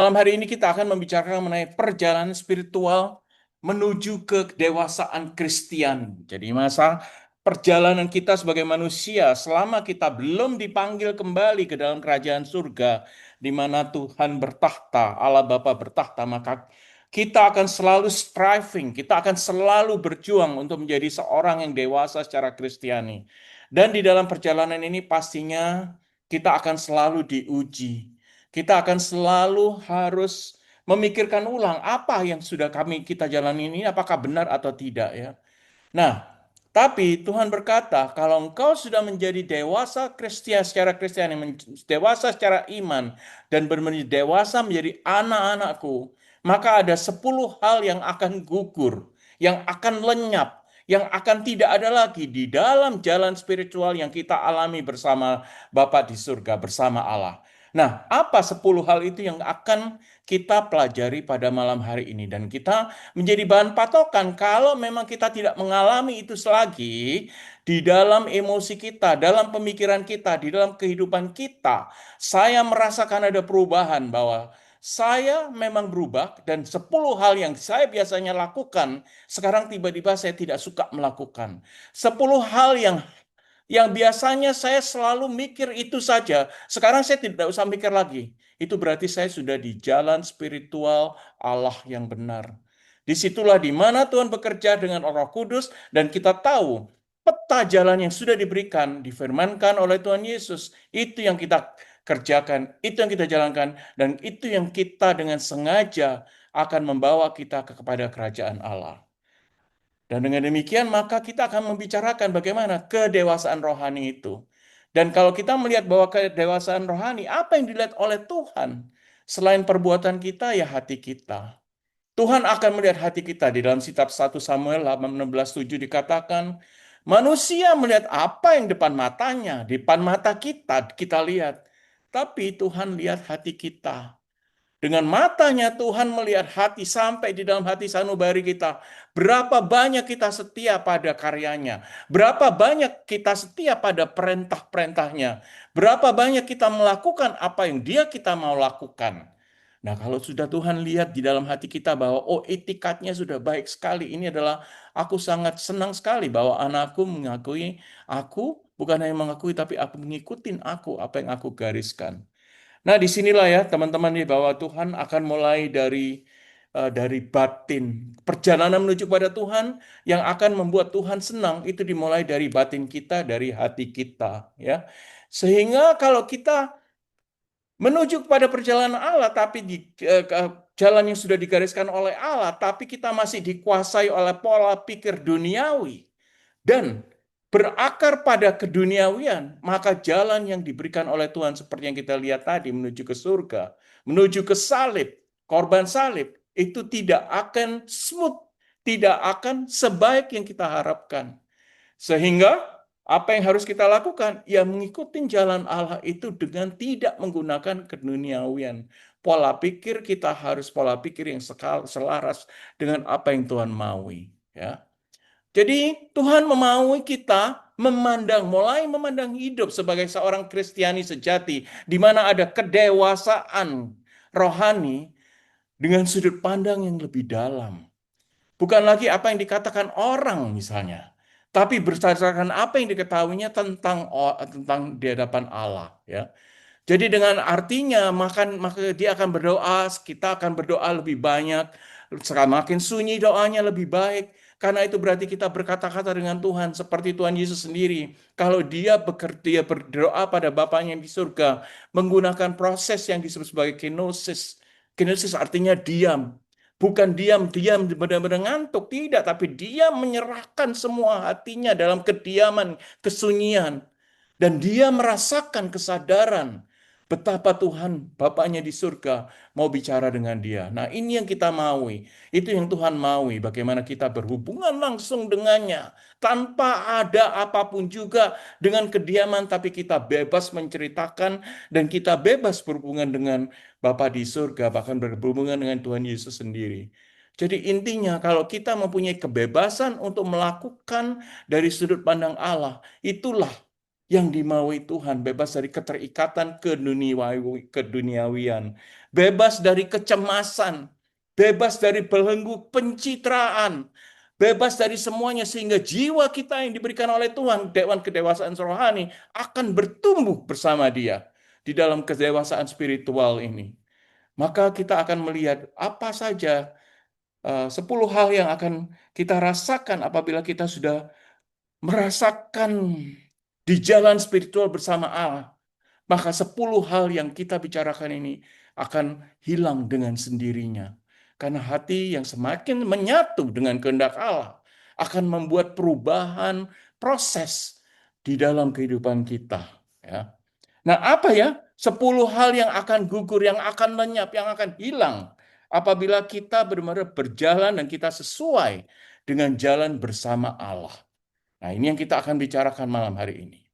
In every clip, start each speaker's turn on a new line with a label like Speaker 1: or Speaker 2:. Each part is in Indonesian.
Speaker 1: Malam hari ini kita akan membicarakan mengenai perjalanan spiritual menuju ke kedewasaan Kristiani. Jadi masa perjalanan kita sebagai manusia selama kita belum dipanggil kembali ke dalam kerajaan surga di mana Tuhan bertahta, Allah Bapa bertahta, maka kita akan selalu striving, kita akan selalu berjuang untuk menjadi seorang yang dewasa secara Kristiani. Dan di dalam perjalanan ini pastinya kita akan selalu diuji, kita akan selalu harus memikirkan ulang apa yang sudah kita jalani ini apakah benar atau tidak ya. Nah, tapi Tuhan berkata, kalau engkau sudah menjadi dewasa Kristian secara Kristiani, dewasa secara iman dan menjadi dewasa menjadi anak-anakku, maka ada 10 hal yang akan gugur, yang akan lenyap, yang akan tidak ada lagi di dalam jalan spiritual yang kita alami bersama Bapa di surga, bersama Allah. Nah, apa 10 hal itu yang akan kita pelajari pada malam hari ini? Dan kita menjadi bahan patokan kalau memang kita tidak mengalami itu lagi di dalam emosi kita, dalam pemikiran kita, di dalam kehidupan kita. Saya merasakan ada perubahan bahwa saya memang berubah dan 10 hal yang saya biasanya lakukan, sekarang tiba-tiba saya tidak suka melakukan. 10 hal yang biasanya saya selalu mikir itu saja, sekarang saya tidak usah mikir lagi. Itu berarti saya sudah di jalan spiritual Allah yang benar. Disitulah di mana Tuhan bekerja dengan Roh Kudus dan kita tahu peta jalan yang sudah diberikan, difirmankan oleh Tuhan Yesus. Itu yang kita kerjakan, itu yang kita jalankan, dan itu yang kita dengan sengaja akan membawa kita kepada kerajaan Allah. Dan dengan demikian maka kita akan membicarakan bagaimana kedewasaan rohani itu. Dan kalau kita melihat bahwa kedewasaan rohani, apa yang dilihat oleh Tuhan? Selain perbuatan kita, ya hati kita. Tuhan akan melihat hati kita. Di dalam kitab 1 Samuel 16:7 dikatakan, manusia melihat apa yang depan matanya, depan mata kita, kita lihat. Tapi Tuhan lihat hati kita. Dengan matanya Tuhan melihat hati sampai di dalam hati sanubari kita. Berapa banyak kita setia pada karyanya. Berapa banyak kita setia pada perintah-perintahnya. Berapa banyak kita melakukan apa yang dia kita mau lakukan. Nah, kalau sudah Tuhan lihat di dalam hati kita bahwa oh etikatnya sudah baik sekali. Ini adalah aku sangat senang sekali bahwa anakku mengakui aku, bukan hanya mengakui tapi aku mengikuti aku apa yang aku gariskan. Nah, disinilah ya teman-teman nih bahwa Tuhan akan mulai dari batin. Perjalanan menuju pada Tuhan yang akan membuat Tuhan senang itu dimulai dari batin kita, dari hati kita, ya. Sehingga kalau kita menuju kepada perjalanan Allah, tapi di jalan yang sudah digariskan oleh Allah, tapi kita masih dikuasai oleh pola pikir duniawi dan berakar pada keduniawian, maka jalan yang diberikan oleh Tuhan seperti yang kita lihat tadi menuju ke surga, menuju ke salib, korban salib, itu tidak akan smooth, tidak akan sebaik yang kita harapkan. Sehingga apa yang harus kita lakukan? Ya mengikuti jalan Allah itu dengan tidak menggunakan keduniawian. Pola pikir kita harus pola pikir yang selaras dengan apa yang Tuhan maui. Ya. Jadi Tuhan memaui kita mulai memandang hidup sebagai seorang Kristiani sejati, di mana ada kedewasaan rohani dengan sudut pandang yang lebih dalam. Bukan lagi apa yang dikatakan orang misalnya, tapi berdasarkan apa yang diketahuinya tentang di hadapan Allah, ya. Jadi dengan artinya maka dia akan berdoa, kita akan berdoa lebih banyak, semakin sunyi doanya lebih baik. Karena itu berarti kita berkata-kata dengan Tuhan seperti Tuhan Yesus sendiri. Kalau dia berdoa pada Bapaknya yang di surga menggunakan proses yang disebut sebagai kenosis. Kenosis artinya diam. Bukan diam-diam benar-benar ngantuk, tidak, tapi dia menyerahkan semua hatinya dalam kediaman, kesunyian. Dan dia merasakan kesadaran betapa Tuhan Bapaknya di surga mau bicara dengan dia. Nah, ini yang kita maui. Itu yang Tuhan maui. Bagaimana kita berhubungan langsung dengannya. Tanpa ada apapun juga dengan kediaman. Tapi kita bebas menceritakan. Dan kita bebas berhubungan dengan Bapa di surga. Bahkan berhubungan dengan Tuhan Yesus sendiri. Jadi intinya kalau kita mempunyai kebebasan untuk melakukan dari sudut pandang Allah. Itulah yang dimaui Tuhan, bebas dari keterikatan keduniawian, bebas dari kecemasan, bebas dari belenggu pencitraan, bebas dari semuanya sehingga jiwa kita yang diberikan oleh Tuhan, dewan kedewasaan rohani, akan bertumbuh bersama Dia di dalam kedewasaan spiritual ini. Maka kita akan melihat apa saja 10 hal yang akan kita rasakan apabila kita sudah merasakan di jalan spiritual bersama Allah. Maka 10 hal yang kita bicarakan ini akan hilang dengan sendirinya. Karena hati yang semakin menyatu dengan kehendak Allah akan membuat perubahan proses di dalam kehidupan kita. Ya. Nah, apa ya? 10 hal yang akan gugur, yang akan lenyap, yang akan hilang apabila kita benar-benar berjalan dan kita sesuai dengan jalan bersama Allah. Nah, ini yang kita akan bicarakan malam hari ini.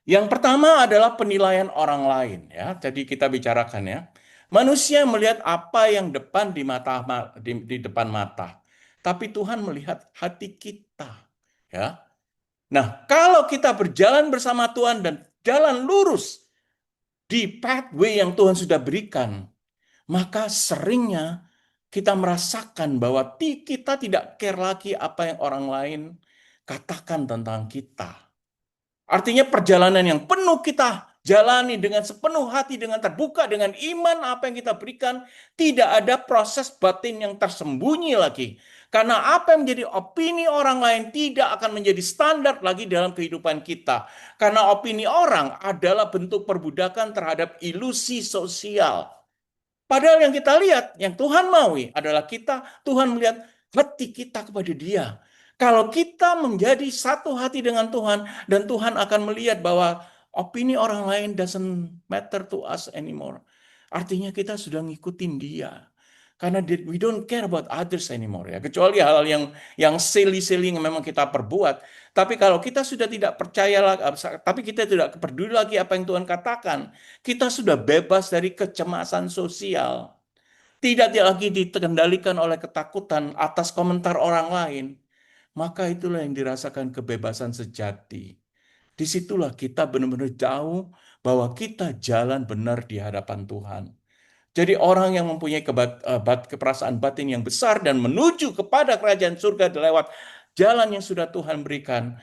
Speaker 1: Yang pertama adalah penilaian orang lain, ya. Jadi kita bicarakan ya. Manusia melihat apa yang depan di depan mata, tapi Tuhan melihat hati kita, ya. Nah, kalau kita berjalan bersama Tuhan dan jalan lurus di pathway yang Tuhan sudah berikan, maka seringnya kita merasakan bahwa kita tidak care lagi apa yang orang lain katakan tentang kita. Artinya perjalanan yang penuh kita jalani dengan sepenuh hati, dengan terbuka, dengan iman apa yang kita berikan, tidak ada proses batin yang tersembunyi lagi. Karena apa yang menjadi opini orang lain tidak akan menjadi standar lagi dalam kehidupan kita. Karena opini orang adalah bentuk perbudakan terhadap ilusi sosial. Padahal yang kita lihat, yang Tuhan maui adalah Tuhan melihat hati kita kepada Dia. Kalau kita menjadi satu hati dengan Tuhan, dan Tuhan akan melihat bahwa opini orang lain doesn't matter to us anymore. Artinya kita sudah ngikutin Dia. Karena we don't care about others anymore, ya. Kecuali hal yang silly-silly yang memang kita perbuat. Tapi kalau kita sudah tidak percaya lagi, tapi kita tidak peduli lagi apa yang Tuhan katakan, kita sudah bebas dari kecemasan sosial. Tidak lagi dikendalikan oleh ketakutan atas komentar orang lain. Maka itulah yang dirasakan kebebasan sejati. Disitulah kita benar-benar tahu bahwa kita jalan benar di hadapan Tuhan. Jadi orang yang mempunyai keperasaan batin yang besar dan menuju kepada kerajaan surga lewat jalan yang sudah Tuhan berikan,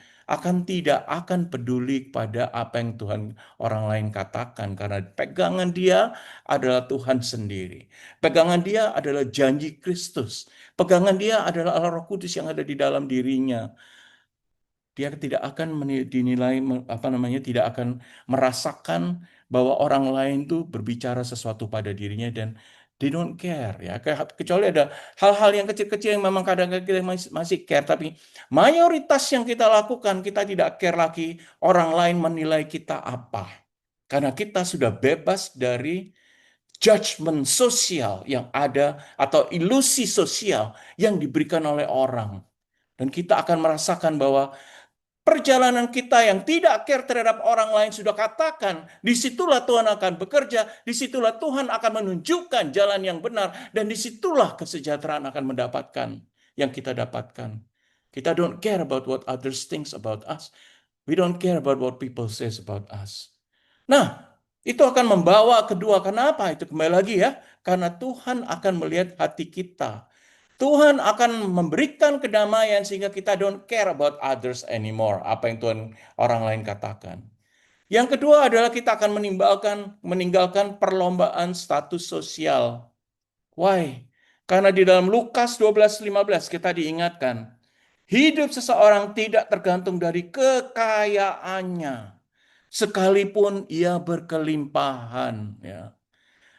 Speaker 1: tidak akan peduli pada apa yang Tuhan orang lain katakan, karena pegangan dia adalah Tuhan sendiri. Pegangan dia adalah janji Kristus. Pegangan dia adalah Allah Roh Kudus yang ada di dalam dirinya. Dia tidak akan dinilai tidak akan merasakan bahwa orang lain tuh berbicara sesuatu pada dirinya dan they don't care, ya. Kecuali ada hal-hal yang kecil-kecil yang memang kadang-kadang kita masih care, tapi mayoritas yang kita lakukan kita tidak care lagi orang lain menilai kita apa. Karena kita sudah bebas dari judgment sosial yang ada atau ilusi sosial yang diberikan oleh orang. Dan kita akan merasakan bahwa perjalanan kita yang tidak care terhadap orang lain sudah katakan, disitulah Tuhan akan bekerja, disitulah Tuhan akan menunjukkan jalan yang benar, dan disitulah kesejahteraan akan mendapatkan yang kita dapatkan. Kita don't care about what others think about us. We don't care about what people says about us. Nah, itu akan membawa kedua. Kenapa? Itu kembali lagi ya. Karena Tuhan akan melihat hati kita. Tuhan akan memberikan kedamaian sehingga kita don't care about others anymore. Apa yang Tuhan orang lain katakan. Yang kedua adalah kita akan meninggalkan perlombaan status sosial. Why? Karena di dalam Lukas 12:15 kita diingatkan, hidup seseorang tidak tergantung dari kekayaannya, sekalipun ia berkelimpahan. Ya.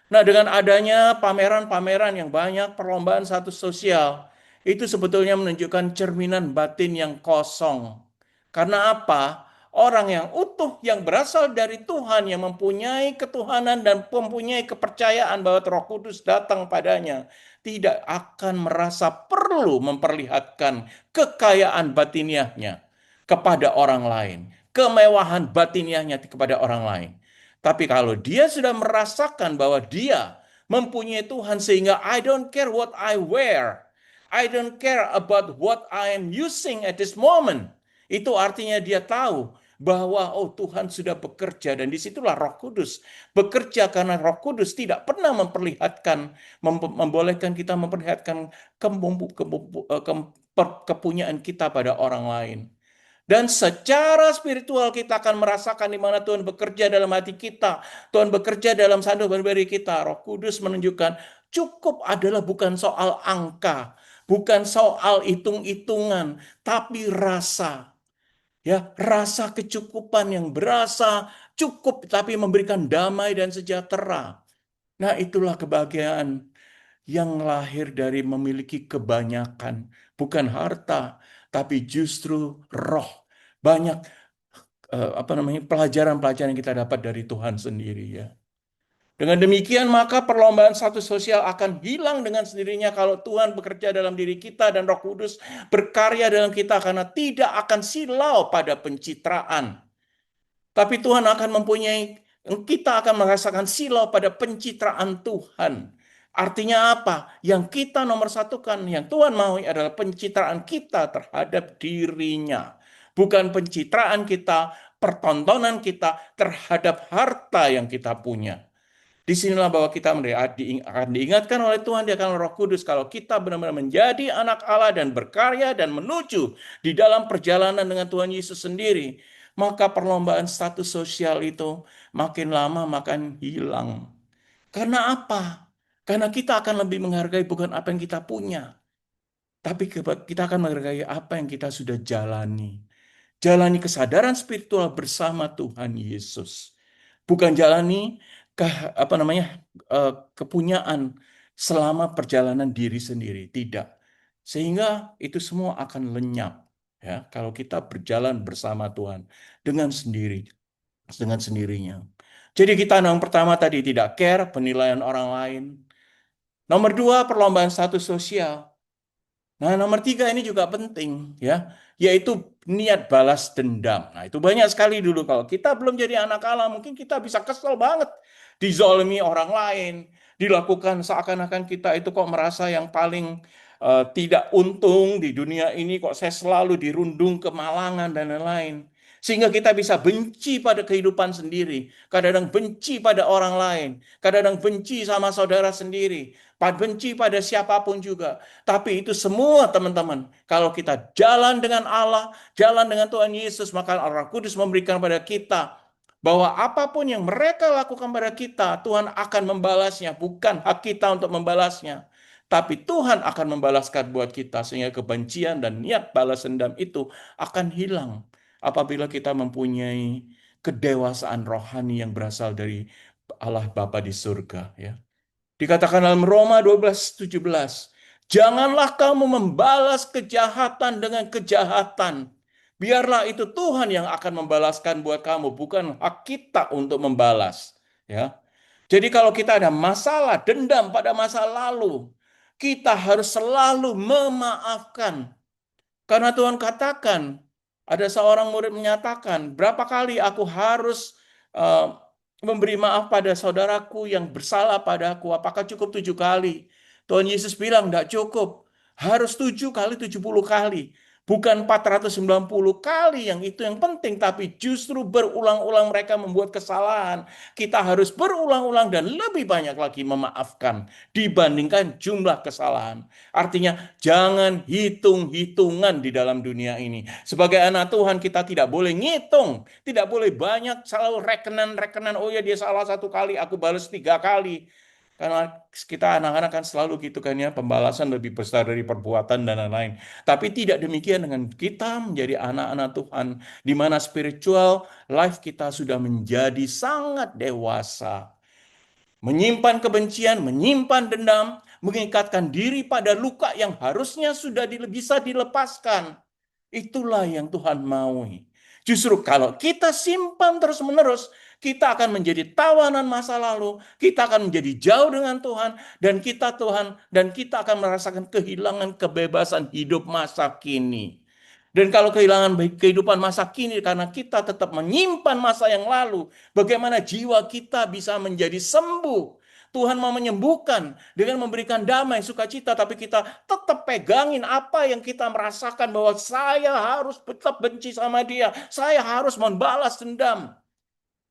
Speaker 1: Nah, dengan adanya pameran-pameran yang banyak, perlombaan status sosial, itu sebetulnya menunjukkan cerminan batin yang kosong. Karena apa? Orang yang utuh, yang berasal dari Tuhan, yang mempunyai ketuhanan dan mempunyai kepercayaan bahwa Roh Kudus datang padanya, tidak akan merasa perlu memperlihatkan kekayaan batiniahnya kepada orang lain, kemewahan batiniahnya kepada orang lain. Tapi kalau dia sudah merasakan bahwa dia mempunyai Tuhan sehingga I don't care what I wear, I don't care about what I am using at this moment. Itu artinya dia tahu bahwa oh Tuhan sudah bekerja, dan disitulah Roh Kudus bekerja, karena Roh Kudus tidak pernah memperlihatkan, membolehkan kita memperlihatkan kepunyaan kita pada orang lain. Dan secara spiritual kita akan merasakan di mana Tuhan bekerja dalam hati kita. Tuhan bekerja dalam satu beri kita. Roh Kudus menunjukkan cukup adalah bukan soal angka, bukan soal hitung-hitungan, tapi rasa. Ya, rasa kecukupan yang berasa cukup tapi memberikan damai dan sejahtera. Nah, itulah kebahagiaan yang lahir dari memiliki kebanyakan, bukan harta, tapi justru roh. Banyak pelajaran-pelajaran yang kita dapat dari Tuhan sendiri, ya. Dengan demikian maka perlombaan status sosial akan hilang dengan sendirinya kalau Tuhan bekerja dalam diri kita dan Roh Kudus berkarya dalam kita, karena tidak akan silau pada pencitraan. Tapi Tuhan akan kita akan merasakan silau pada pencitraan Tuhan. Artinya apa? Yang kita nomor satukan, yang Tuhan mau adalah pencitraan kita terhadap dirinya. Bukan pencitraan kita, pertontonan kita terhadap harta yang kita punya. Disinilah bahwa kita akan diingatkan oleh Tuhan, dia akan Roh Kudus, kalau kita benar-benar menjadi anak Allah dan berkarya dan menuju di dalam perjalanan dengan Tuhan Yesus sendiri, maka perlombaan status sosial itu makin lama makin hilang. Karena apa? Karena kita akan lebih menghargai bukan apa yang kita punya, tapi kita akan menghargai apa yang kita sudah jalani. Jalani kesadaran spiritual bersama Tuhan Yesus. Bukan jalani kepunyaan selama perjalanan diri sendiri, tidak. Sehingga itu semua akan lenyap, ya, kalau kita berjalan bersama Tuhan dengan sendirinya. Jadi kita yang pertama tadi tidak care penilaian orang lain. Nomor dua, perlombaan status sosial. Nah, nomor tiga ini juga penting, ya, yaitu niat balas dendam. Nah, itu banyak sekali dulu. Kalau kita belum jadi anak Allah, mungkin kita bisa kesel banget. Dizolimi orang lain, dilakukan seakan-akan kita itu kok merasa yang paling tidak untung di dunia ini, kok saya selalu dirundung kemalangan dan lain-lain. Sehingga kita bisa benci pada kehidupan sendiri, kadang-kadang benci pada orang lain, kadang-kadang benci sama saudara sendiri, benci pada siapapun juga. Tapi itu semua teman-teman, kalau kita jalan dengan Allah, jalan dengan Tuhan Yesus, maka Roh Kudus memberikan pada kita bahwa apapun yang mereka lakukan pada kita, Tuhan akan membalasnya. Bukan hak kita untuk membalasnya, tapi Tuhan akan membalaskan buat kita, sehingga kebencian dan niat balas dendam itu akan hilang apabila kita mempunyai kedewasaan rohani yang berasal dari Allah Bapa di surga, ya. Dikatakan dalam Roma 12:17, janganlah kamu membalas kejahatan dengan kejahatan. Biarlah itu Tuhan yang akan membalaskan buat kamu, bukan hak kita untuk membalas. Ya. Jadi kalau kita ada masalah, dendam pada masa lalu, kita harus selalu memaafkan. Karena Tuhan katakan, ada seorang murid menyatakan, berapa kali aku harus memberi maaf pada saudaraku yang bersalah padaku? Apakah cukup 7 kali? Tuhan Yesus bilang, tidak cukup. Harus 7 kali, 70 kali. Bukan 490 kali yang itu yang penting, tapi justru berulang-ulang mereka membuat kesalahan. Kita harus berulang-ulang dan lebih banyak lagi memaafkan dibandingkan jumlah kesalahan. Artinya jangan hitung-hitungan di dalam dunia ini. Sebagai anak Tuhan kita tidak boleh ngitung, tidak boleh banyak selalu rekenan-rekenan. Oh ya, dia salah 1 kali, aku balas 3 kali. Karena kita anak-anak kan selalu gitu kan, ya, pembalasan lebih besar dari perbuatan dan lain-lain. Tapi tidak demikian dengan kita menjadi anak-anak Tuhan, di mana spiritual life kita sudah menjadi sangat dewasa. Menyimpan kebencian, menyimpan dendam, mengikatkan diri pada luka yang harusnya sudah bisa dilepaskan. Itulah yang Tuhan maui. Justru kalau kita simpan terus-menerus, kita akan menjadi tawanan masa lalu, kita akan menjadi jauh dengan Tuhan, dan kita akan merasakan kehilangan kebebasan hidup masa kini. Dan kalau kehilangan kehidupan masa kini karena kita tetap menyimpan masa yang lalu, bagaimana jiwa kita bisa menjadi sembuh? Tuhan mau menyembuhkan dengan memberikan damai, sukacita, tapi kita tetap pegangin apa yang kita merasakan bahwa saya harus tetap benci sama dia, saya harus membalas dendam.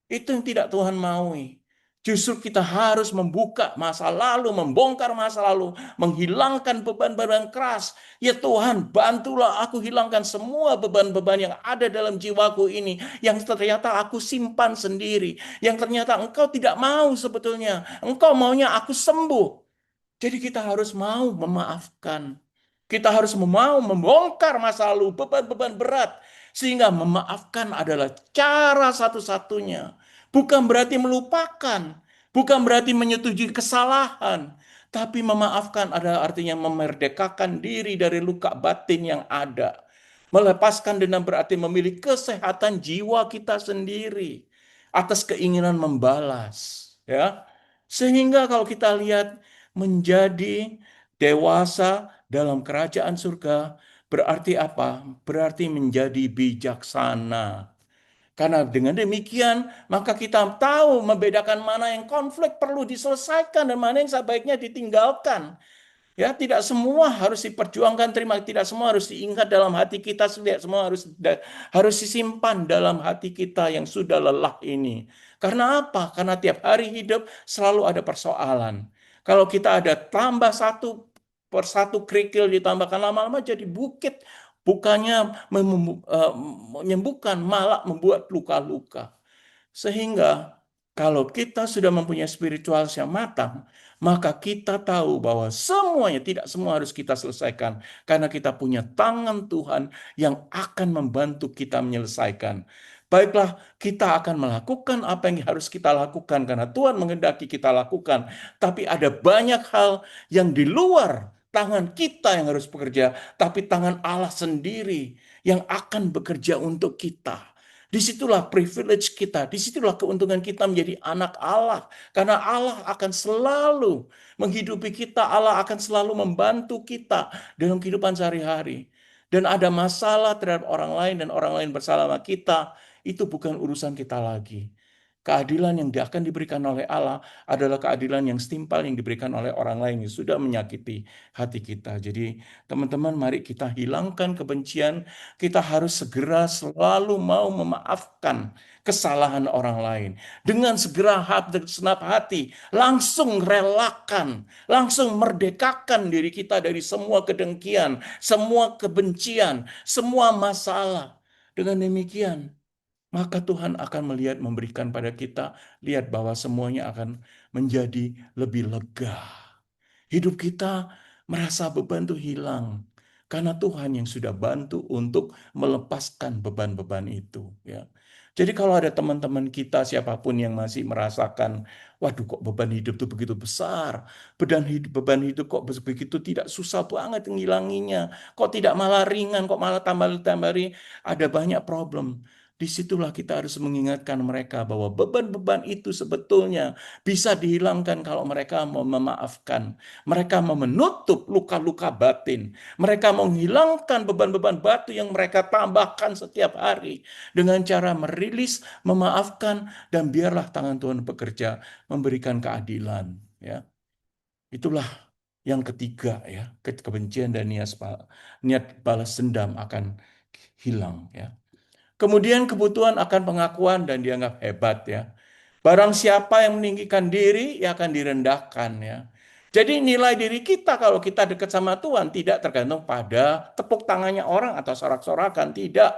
Speaker 1: Itu yang tidak Tuhan maui. Justru kita harus membuka masa lalu, membongkar masa lalu, menghilangkan beban-beban keras. Ya Tuhan, bantulah aku hilangkan semua beban-beban yang ada dalam jiwaku ini, yang ternyata aku simpan sendiri, yang ternyata Engkau tidak mau sebetulnya. Engkau maunya aku sembuh. Jadi kita harus mau memaafkan. Kita harus mau membongkar masa lalu, beban-beban berat. Sehingga memaafkan adalah cara satu-satunya. Bukan berarti melupakan. Bukan berarti menyetujui kesalahan. Tapi memaafkan adalah artinya memerdekakan diri dari luka batin yang ada. Melepaskan dendam berarti memilih kesehatan jiwa kita sendiri atas keinginan membalas. Ya, sehingga kalau kita lihat menjadi dewasa dalam kerajaan surga berarti apa? Berarti menjadi bijaksana. Karena dengan demikian, maka kita tahu membedakan mana yang konflik perlu diselesaikan dan mana yang sebaiknya ditinggalkan. Ya, tidak semua harus diperjuangkan, tidak semua harus diingat dalam hati kita, tidak semua harus disimpan dalam hati kita yang sudah lelah ini. Karena apa? Karena tiap hari hidup selalu ada persoalan. Kalau kita ada tambah satu persatu kerikil ditambahkan lama-lama jadi bukit, bukannya menyembuhkan, malah membuat luka-luka. Sehingga kalau kita sudah mempunyai spiritual yang matang, maka kita tahu bahwa semuanya, tidak semua harus kita selesaikan. Karena kita punya tangan Tuhan yang akan membantu kita menyelesaikan. Baiklah, kita akan melakukan apa yang harus kita lakukan karena Tuhan menghendaki kita lakukan. Tapi ada banyak hal yang di luar tangan kita yang harus bekerja, tapi tangan Allah sendiri yang akan bekerja untuk kita. Disitulah privilege kita, disitulah keuntungan kita menjadi anak Allah. Karena Allah akan selalu menghidupi kita, Allah akan selalu membantu kita dalam kehidupan sehari-hari. Dan ada masalah terhadap orang lain dan orang lain bersalah sama kita, itu bukan urusan kita lagi. Keadilan yang akan diberikan oleh Allah adalah keadilan yang setimpal yang diberikan oleh orang lain yang sudah menyakiti hati kita. Jadi teman-teman, mari kita hilangkan kebencian. Kita harus segera selalu mau memaafkan kesalahan orang lain. Dengan segera senap hati, langsung relakan, langsung merdekakan diri kita dari semua kedengkian, semua kebencian, semua masalah. Dengan demikian, maka Tuhan akan melihat, memberikan pada kita, lihat bahwa semuanya akan menjadi lebih lega. Hidup kita merasa beban itu hilang. Karena Tuhan yang sudah bantu untuk melepaskan beban-beban itu. Ya. Jadi kalau ada teman-teman kita, siapapun yang masih merasakan, waduh kok beban hidup itu begitu besar. Beban hidup kok begitu tidak susah banget ngilanginya. Kok tidak malah ringan, kok malah tambah-tambah ada banyak problem. Disitulah kita harus mengingatkan mereka bahwa beban-beban itu sebetulnya bisa dihilangkan kalau mereka mau memaafkan. Mereka mau menutup luka-luka batin. Mereka menghilangkan beban-beban batu yang mereka tambahkan setiap hari. Dengan cara merilis, memaafkan, dan biarlah tangan Tuhan bekerja memberikan keadilan. Ya, itulah yang ketiga ya, kebencian dan niat balas dendam akan hilang ya. Kemudian kebutuhan akan pengakuan dan dianggap hebat ya. Barang siapa yang meninggikan diri, ia akan direndahkan ya. Jadi nilai diri kita kalau kita dekat sama Tuhan tidak tergantung pada tepuk tangannya orang atau sorak-sorakan, tidak.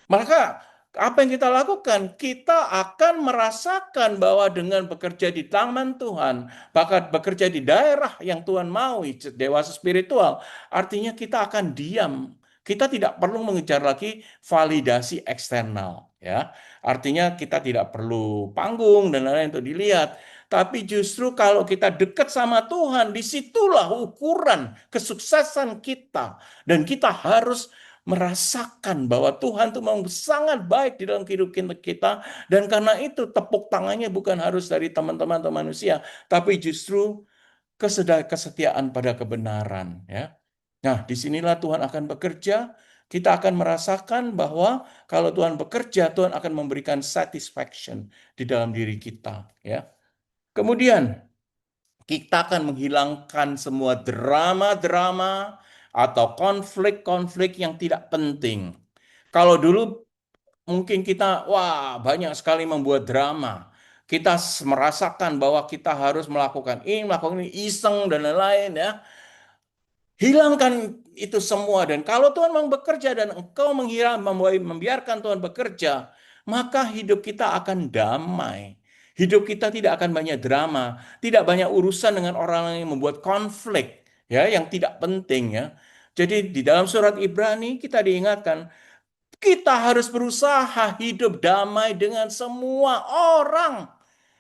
Speaker 1: Maka apa yang kita lakukan? Kita akan merasakan bahwa dengan bekerja di tangan Tuhan, bahkan bekerja di daerah yang Tuhan mau, dewasa spiritual, artinya kita akan diam. Kita tidak perlu mengejar lagi validasi eksternal, ya. Artinya kita tidak perlu panggung dan lain-lain untuk dilihat. Tapi justru kalau kita dekat sama Tuhan, disitulah ukuran kesuksesan kita. Dan kita harus merasakan bahwa Tuhan itu memang sangat baik di dalam kehidupan kita. Dan karena itu tepuk tangannya bukan harus dari teman-teman atau manusia, tapi justru kesetiaan pada kebenaran. Ya. Nah, disinilah Tuhan akan bekerja. Kita akan merasakan bahwa kalau Tuhan bekerja, Tuhan akan memberikan satisfaction di dalam diri kita. Ya. Kemudian, Kita akan menghilangkan semua drama-drama atau konflik-konflik yang tidak penting. Kalau dulu mungkin kita, wah, banyak sekali membuat drama. Kita merasakan bahwa kita harus melakukan ini, iseng dan lain-lain ya. Hilangkan itu semua, dan kalau Tuhan memang bekerja dan engkau membiarkan Tuhan bekerja, maka hidup kita akan damai. Hidup kita tidak akan banyak drama, tidak banyak urusan dengan orang yang membuat konflik ya yang tidak penting ya. Jadi di dalam surat Ibrani kita diingatkan kita harus berusaha hidup damai dengan semua orang.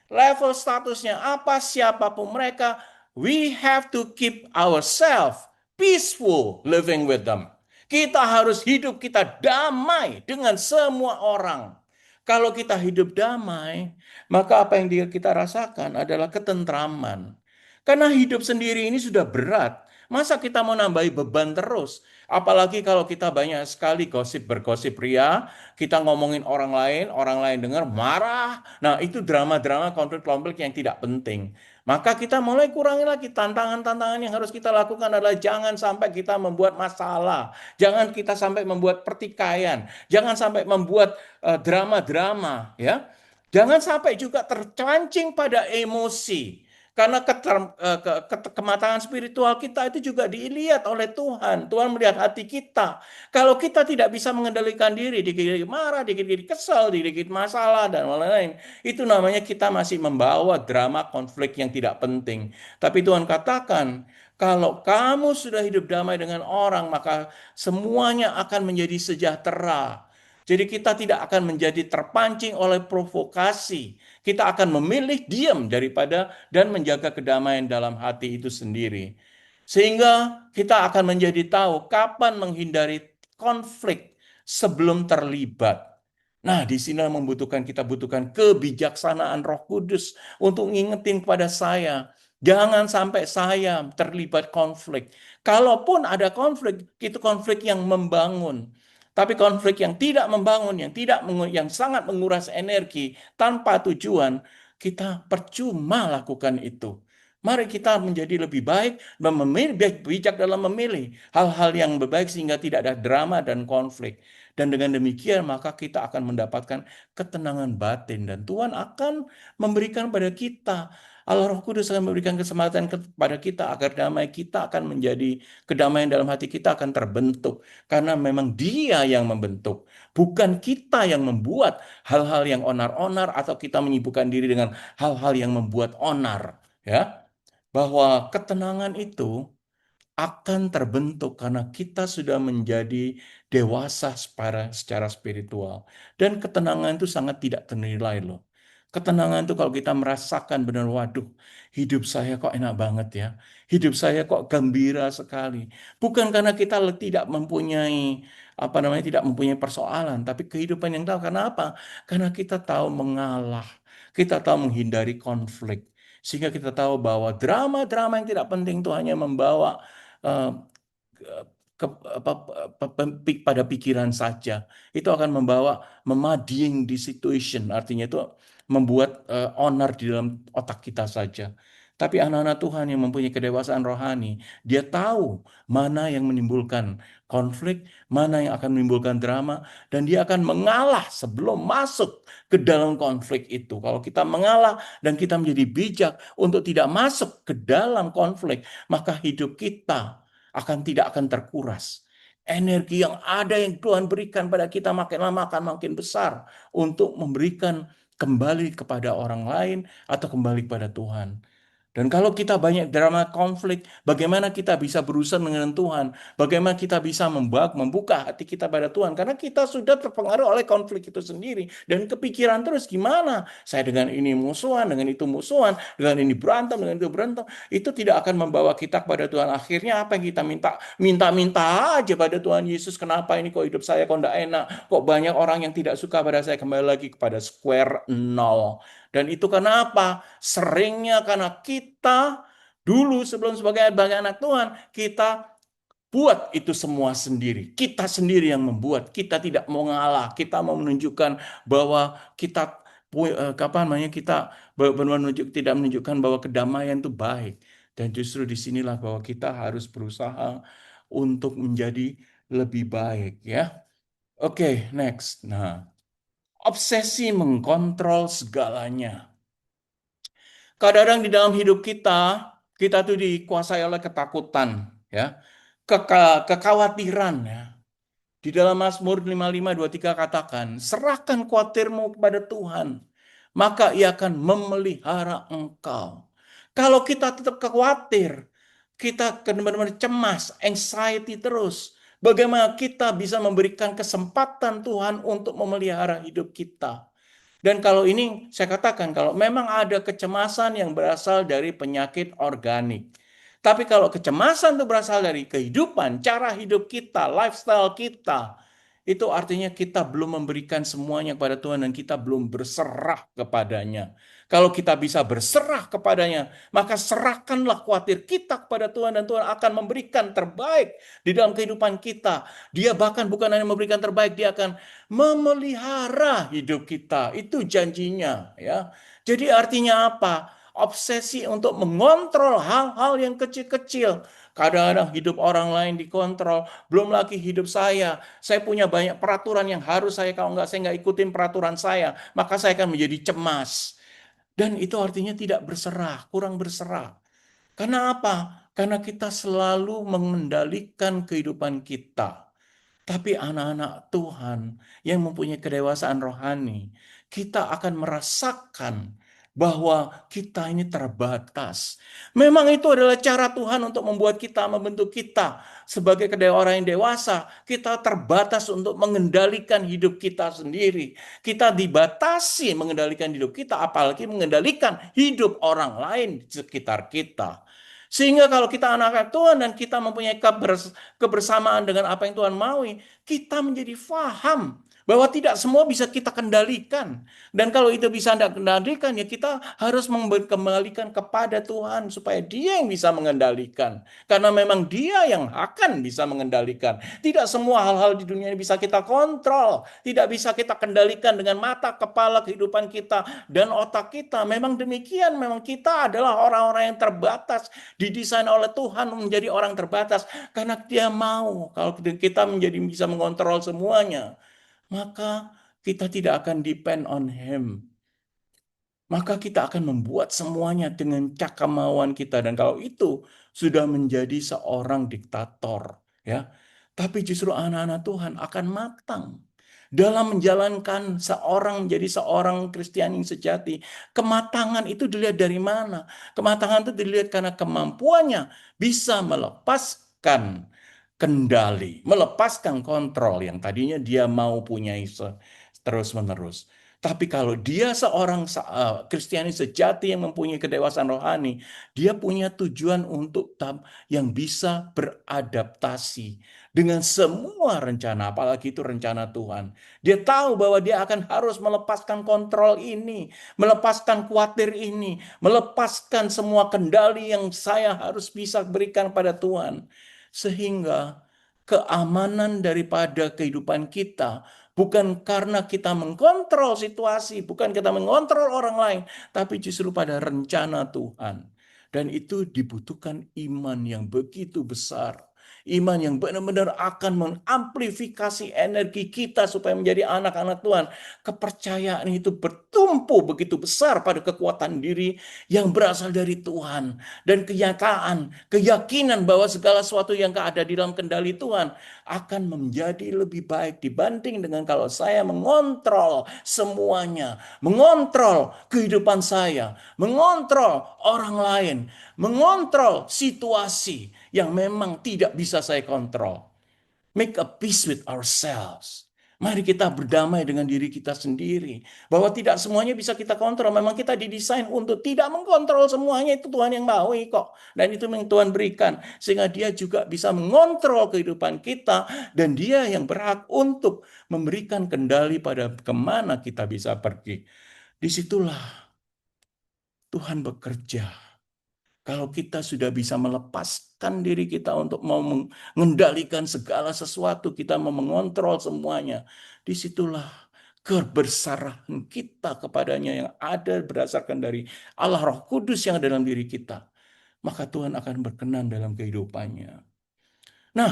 Speaker 1: Level statusnya apa, siapapun mereka, we have to keep ourselves peaceful living with them. Kita harus hidup kita damai dengan semua orang. Kalau kita hidup damai, maka apa yang kita rasakan adalah ketentraman. Karena hidup sendiri ini sudah berat. Masa kita mau nambahi beban terus? Apalagi kalau kita banyak sekali bergosip ria, kita ngomongin orang lain dengar marah. Nah, itu drama-drama konflik-konflik yang tidak penting. Maka kita mulai kurangi lagi tantangan-tantangan yang harus kita lakukan adalah jangan sampai kita membuat masalah. Jangan kita sampai membuat pertikaian. Jangan sampai membuat drama-drama, ya. Jangan sampai juga terpancing pada emosi. Karena kematangan spiritual kita itu juga dilihat oleh Tuhan. Tuhan melihat hati kita. Kalau kita tidak bisa mengendalikan diri, dikit-dikit marah, dikit-dikit kesal, dikit-dikit masalah, dan lain-lain, itu namanya kita masih membawa drama konflik yang tidak penting. Tapi Tuhan katakan, kalau kamu sudah hidup damai dengan orang, maka semuanya akan menjadi sejahtera. Jadi kita tidak akan menjadi terpancing oleh provokasi. Kita akan memilih diam daripada dan menjaga kedamaian dalam hati itu sendiri. Sehingga kita akan menjadi tahu kapan menghindari konflik sebelum terlibat. Nah, di sini kita butuhkan kebijaksanaan Roh Kudus untuk ngingetin kepada saya, jangan sampai saya terlibat konflik. Kalaupun ada konflik, itu konflik yang membangun. Tapi konflik yang tidak membangun, yang sangat menguras energi tanpa tujuan, kita percuma lakukan itu. Mari kita menjadi lebih baik dan bijak dalam memilih hal-hal yang baik sehingga tidak ada drama dan konflik. Dan dengan demikian maka kita akan mendapatkan ketenangan batin dan Tuhan akan memberikan pada kita. Allah Roh Kudus akan memberikan kesempatan kepada kita agar damai kita akan menjadi kedamaian dalam hati kita akan terbentuk karena memang Dia yang membentuk, bukan kita yang membuat hal-hal yang onar-onar atau kita menyibukkan diri dengan hal-hal yang membuat onar, ya. Bahwa ketenangan itu akan terbentuk karena kita sudah menjadi dewasa secara spiritual. Dan ketenangan itu sangat tidak ternilai loh. Ketenangan itu kalau kita merasakan benar, waduh, hidup saya kok enak banget ya. Hidup saya kok gembira sekali. Bukan karena kita tidak mempunyai tidak mempunyai persoalan, tapi kehidupan yang tahu. Karena apa? Karena kita tahu mengalah. Kita tahu menghindari konflik. Sehingga kita tahu bahwa drama-drama yang tidak penting itu hanya membawa eh, ke, pada pikiran saja. Itu akan membawa memadying di situation, artinya itu membuat onar di dalam otak kita saja. Tapi anak-anak Tuhan yang mempunyai kedewasaan rohani, dia tahu mana yang menimbulkan konflik, mana yang akan menimbulkan drama, dan dia akan mengalah sebelum masuk ke dalam konflik itu. Kalau kita mengalah dan kita menjadi bijak untuk tidak masuk ke dalam konflik, maka hidup kita tidak akan terkuras. Energi yang ada yang Tuhan berikan pada kita makin lama akan makin besar untuk memberikan kembali kepada orang lain atau kembali kepada Tuhan. Dan kalau kita banyak drama konflik, bagaimana kita bisa berurusan dengan Tuhan? Bagaimana kita bisa membuka hati kita pada Tuhan? Karena kita sudah terpengaruh oleh konflik itu sendiri. Dan kepikiran terus gimana? Saya dengan ini musuhan, dengan itu musuhan, dengan ini berantem, dengan itu berantem. Itu tidak akan membawa kita kepada Tuhan. Akhirnya apa yang kita minta? Minta-minta aja pada Tuhan Yesus. Kenapa ini kok hidup saya kok tidak enak? Kok banyak orang yang tidak suka pada saya? Kembali lagi kepada square nol. Dan itu kenapa? Seringnya karena kita dulu sebelum sebagai anak Tuhan, kita buat itu semua sendiri. Kita sendiri yang membuat. Kita tidak mau ngalah. Kita mau menunjukkan bahwa kita Apa namanya, kita benar-benar tidak menunjukkan bahwa kedamaian itu baik. Dan justru disinilah bahwa kita harus berusaha untuk menjadi lebih baik, ya. Oke, next. Nah, obsesi mengkontrol segalanya. Kadang-kadang di dalam hidup kita tuh dikuasai oleh ketakutan, ya, kekhawatiran, ya. Di dalam Mazmur 55:23 katakan, serahkan khawatirmu kepada Tuhan, maka Ia akan memelihara engkau. Kalau kita tetap khawatir, kita akan benar-benar cemas, anxiety terus. Bagaimana kita bisa memberikan kesempatan Tuhan untuk memelihara hidup kita? Dan kalau ini saya katakan, kalau memang ada kecemasan yang berasal dari penyakit organik. Tapi kalau kecemasan itu berasal dari kehidupan, cara hidup kita, lifestyle kita, itu artinya kita belum memberikan semuanya kepada Tuhan dan kita belum berserah kepadanya. Kalau kita bisa berserah kepadanya, maka serahkanlah khawatir kita kepada Tuhan dan Tuhan akan memberikan terbaik di dalam kehidupan kita. Dia bahkan bukan hanya memberikan terbaik, dia akan memelihara hidup kita. Itu janjinya, ya. Jadi artinya apa? Obsesi untuk mengontrol hal-hal yang kecil-kecil. Kadang-kadang hidup orang lain dikontrol, belum lagi hidup saya. Saya punya banyak peraturan yang harus kalau saya nggak ikutin peraturan saya, maka saya akan menjadi cemas. Dan itu artinya tidak berserah, kurang berserah. Karena apa? Karena kita selalu mengendalikan kehidupan kita. Tapi anak-anak Tuhan yang mempunyai kedewasaan rohani, kita akan merasakan bahwa kita ini terbatas. Memang itu adalah cara Tuhan untuk membuat kita, membentuk kita sebagai orang yang dewasa. Kita terbatas untuk mengendalikan hidup kita sendiri. Kita dibatasi mengendalikan hidup kita, apalagi mengendalikan hidup orang lain di sekitar kita. Sehingga kalau kita anak-anak Tuhan dan kita mempunyai kebersamaan dengan apa yang Tuhan maui, kita menjadi faham bahwa tidak semua bisa kita kendalikan. Dan kalau itu bisa Anda kendalikan, ya kita harus mengembalikan kepada Tuhan supaya Dia yang bisa mengendalikan. Karena memang Dia yang akan bisa mengendalikan. Tidak semua hal-hal di dunia ini bisa kita kontrol. Tidak bisa kita kendalikan dengan mata, kepala, kehidupan kita, dan otak kita. Memang demikian, memang kita adalah orang-orang yang terbatas. Didesain oleh Tuhan menjadi orang terbatas. Karena Dia mau kalau kita menjadi bisa mengontrol semuanya, maka kita tidak akan depend on Him. Maka kita akan membuat semuanya dengan kemauan kita. Dan kalau itu sudah menjadi seorang diktator, ya. Tapi justru anak-anak Tuhan akan matang dalam menjalankan seorang menjadi seorang Kristiani yang sejati. Kematangan itu dilihat dari mana? Kematangan itu dilihat karena kemampuannya bisa melepaskan kendali, melepaskan kontrol yang tadinya dia mau punyai terus-menerus. Tapi kalau dia seorang Kristiani sejati yang mempunyai kedewasaan rohani, dia punya tujuan untuk yang bisa beradaptasi dengan semua rencana, apalagi itu rencana Tuhan. Dia tahu bahwa dia akan harus melepaskan kontrol ini, melepaskan khawatir ini, melepaskan semua kendali yang saya harus bisa berikan pada Tuhan. Sehingga keamanan daripada kehidupan kita bukan karena kita mengkontrol situasi, bukan kita mengontrol orang lain, tapi justru pada rencana Tuhan. Dan itu dibutuhkan iman yang begitu besar. Iman yang benar-benar akan mengamplifikasi energi kita supaya menjadi anak-anak Tuhan. Kepercayaan itu bertumpu begitu besar pada kekuatan diri yang berasal dari Tuhan. Dan keyakinan bahwa segala sesuatu yang ada di dalam kendali Tuhan akan menjadi lebih baik dibanding dengan kalau saya mengontrol semuanya, mengontrol kehidupan saya, mengontrol orang lain, mengontrol situasi yang memang tidak bisa saya kontrol. Make a peace with ourselves. Mari kita berdamai dengan diri kita sendiri. Bahwa tidak semuanya bisa kita kontrol. Memang kita didesain untuk tidak mengkontrol semuanya. Itu Tuhan yang mau kok. Dan itu yang Tuhan berikan. Sehingga dia juga bisa mengontrol kehidupan kita. Dan dia yang berhak untuk memberikan kendali pada kemana kita bisa pergi. Disitulah Tuhan bekerja. Kalau kita sudah bisa melepaskan diri kita untuk mau mengendalikan segala sesuatu, kita mau mengontrol semuanya, disitulah kebersarahan kita kepadanya yang ada berdasarkan dari Allah Roh Kudus yang ada dalam diri kita, maka Tuhan akan berkenan dalam kehidupannya. Nah,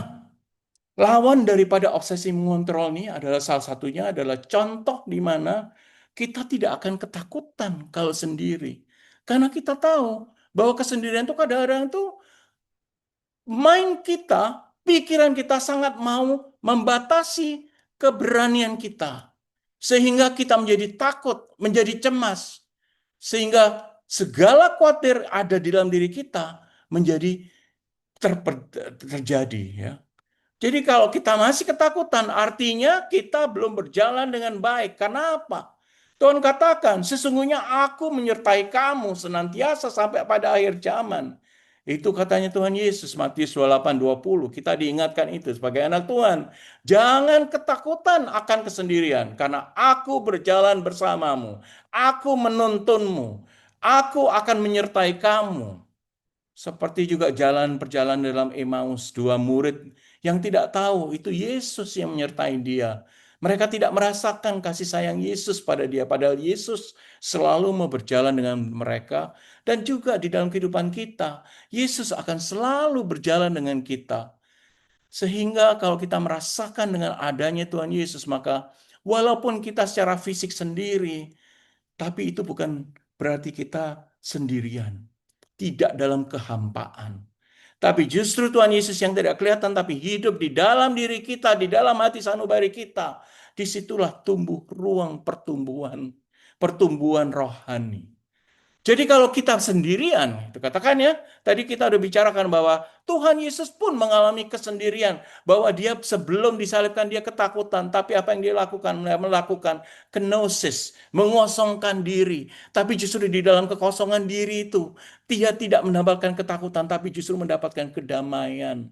Speaker 1: lawan daripada obsesi mengontrol ini adalah salah satunya adalah contoh di mana kita tidak akan ketakutan kalau sendiri. Karena kita tahu bahwa kesendirian itu kadang-kadang tuh pikiran kita sangat mau membatasi keberanian kita. Sehingga kita menjadi takut, menjadi cemas. Sehingga segala khawatir ada di dalam diri kita menjadi terjadi, ya. Jadi kalau kita masih ketakutan, artinya kita belum berjalan dengan baik. Karena apa? Tuhan katakan, sesungguhnya aku menyertai kamu senantiasa sampai pada akhir zaman. Itu katanya Tuhan Yesus, Matius 28:20. Kita diingatkan itu sebagai anak Tuhan. Jangan ketakutan akan kesendirian, karena aku berjalan bersamamu. Aku menuntunmu. Aku akan menyertai kamu. Seperti juga perjalanan dalam Emmaus, dua murid yang tidak tahu itu Yesus yang menyertai dia. Mereka tidak merasakan kasih sayang Yesus pada dia, padahal Yesus selalu mau berjalan dengan mereka. Dan juga di dalam kehidupan kita, Yesus akan selalu berjalan dengan kita. Sehingga kalau kita merasakan dengan adanya Tuhan Yesus, maka walaupun kita secara fisik sendiri, tapi itu bukan berarti kita sendirian, tidak dalam kehampaan. Tapi justru Tuhan Yesus yang tidak kelihatan tapi hidup di dalam diri kita, di dalam hati sanubari kita. Disitulah tumbuh ruang pertumbuhan, pertumbuhan rohani. Jadi kalau kita sendirian, itu katakan ya, tadi kita udah bicarakan bahwa Tuhan Yesus pun mengalami kesendirian, bahwa dia sebelum disalibkan dia ketakutan, tapi apa yang dia lakukan? Dia melakukan kenosis, mengosongkan diri. Tapi justru di dalam kekosongan diri itu, dia tidak mendapatkan ketakutan, tapi justru mendapatkan kedamaian.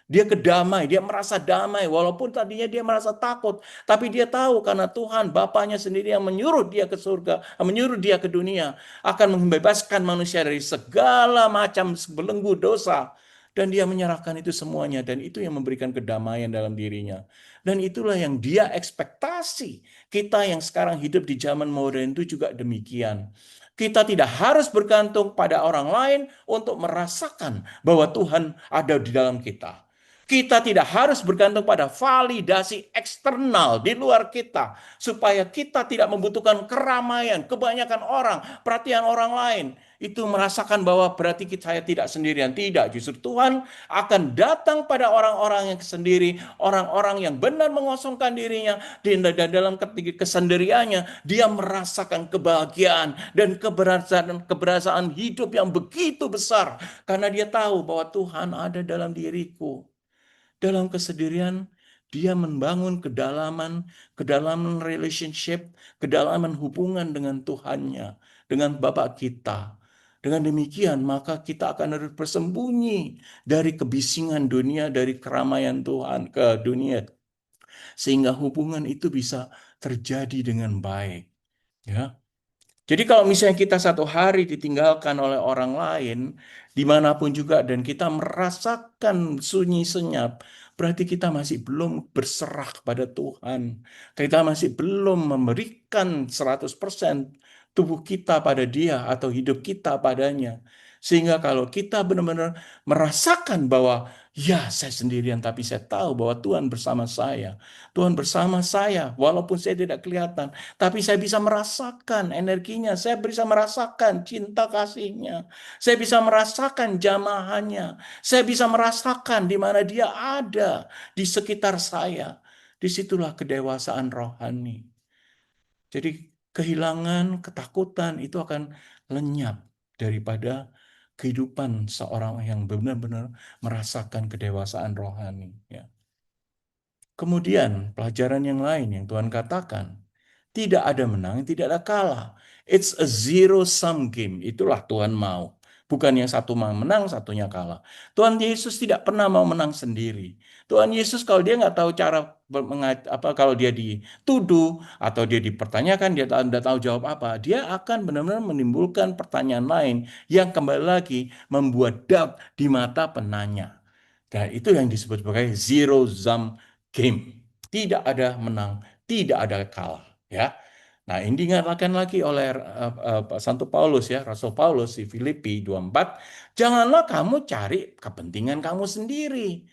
Speaker 1: Dia kedamai, dia merasa damai walaupun tadinya dia merasa takut, tapi dia tahu karena Tuhan Bapaknya sendiri yang menyuruh dia ke surga, menyuruh dia ke dunia, akan membebaskan manusia dari segala macam belenggu dosa, dan dia menyerahkan itu semuanya, dan itu yang memberikan kedamaian dalam dirinya. Dan itulah yang dia ekspektasi. Kita yang sekarang hidup di zaman modern itu juga demikian. Kita tidak harus bergantung pada orang lain untuk merasakan bahwa Tuhan ada di dalam kita. Kita tidak harus bergantung pada validasi eksternal di luar kita, supaya kita tidak membutuhkan keramaian, kebanyakan orang, perhatian orang lain. Itu merasakan bahwa berarti saya tidak sendirian. Tidak, justru Tuhan akan datang pada orang-orang yang sendiri, orang-orang yang benar mengosongkan dirinya, dan dalam kesendiriannya, dia merasakan kebahagiaan dan keberasaan hidup yang begitu besar, karena dia tahu bahwa Tuhan ada dalam diriku. Dalam kesendirian, dia membangun kedalaman relationship, kedalaman hubungan dengan Tuhannya, dengan Bapa kita. Dengan demikian, maka kita akan harus bersembunyi dari kebisingan dunia, dari keramaian Tuhan ke dunia, sehingga hubungan itu bisa terjadi dengan baik. Ya. Jadi kalau misalnya kita satu hari ditinggalkan oleh orang lain, dimanapun juga, dan kita merasakan sunyi senyap, berarti kita masih belum berserah pada Tuhan. Kita masih belum memberikan 100% tubuh kita pada Dia atau hidup kita padanya. Sehingga kalau kita benar-benar merasakan bahwa, ya saya sendirian, tapi saya tahu bahwa Tuhan bersama saya. Tuhan bersama saya, walaupun saya tidak kelihatan. Tapi saya bisa merasakan energinya, saya bisa merasakan cinta kasihnya, saya bisa merasakan jamahannya, saya bisa merasakan di mana dia ada di sekitar saya. Disitulah kedewasaan rohani. Jadi kehilangan, ketakutan itu akan lenyap daripada kehidupan seorang yang benar-benar merasakan kedewasaan rohani. Ya. Kemudian pelajaran yang lain yang Tuhan katakan, tidak ada menang, tidak ada kalah. It's a zero sum game. Itulah Tuhan mau. Bukan yang satu mau menang, satunya kalah. Tuhan Yesus tidak pernah mau menang sendiri. Tuhan Yesus kalau dia nggak tahu cara kalau dia dituduh atau dia dipertanyakan, dia tidak tahu jawab apa, dia akan benar-benar menimbulkan pertanyaan lain yang kembali lagi membuat doubt di mata penanya. Dan itu yang disebut sebagai zero sum game. Tidak ada menang, tidak ada kalah. Ya. Nah, ini diingatkan lagi oleh Santo Paulus ya, Rasul Paulus di Filipi 2:4, janganlah kamu cari kepentingan kamu sendiri.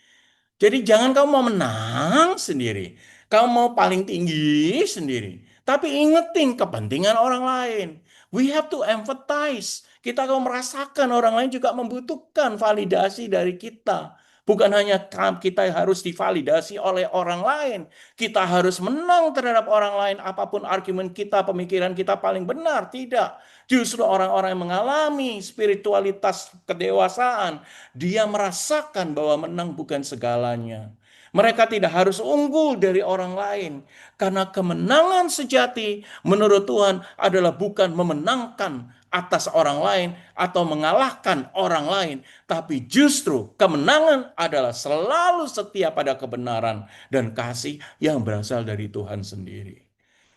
Speaker 1: Jadi jangan kamu mau menang sendiri. Kamu mau paling tinggi sendiri. Tapi ingetin kepentingan orang lain. We have to empathize. Kita kalau merasakan orang lain juga membutuhkan validasi dari kita. Bukan hanya kita harus divalidasi oleh orang lain. Kita harus menang terhadap orang lain. Apapun argumen kita, pemikiran kita paling benar. Tidak. Justru orang-orang yang mengalami spiritualitas kedewasaan, dia merasakan bahwa menang bukan segalanya. Mereka tidak harus unggul dari orang lain. Karena kemenangan sejati menurut Tuhan adalah bukan memenangkan atas orang lain atau mengalahkan orang lain. Tapi justru kemenangan adalah selalu setia pada kebenaran dan kasih yang berasal dari Tuhan sendiri.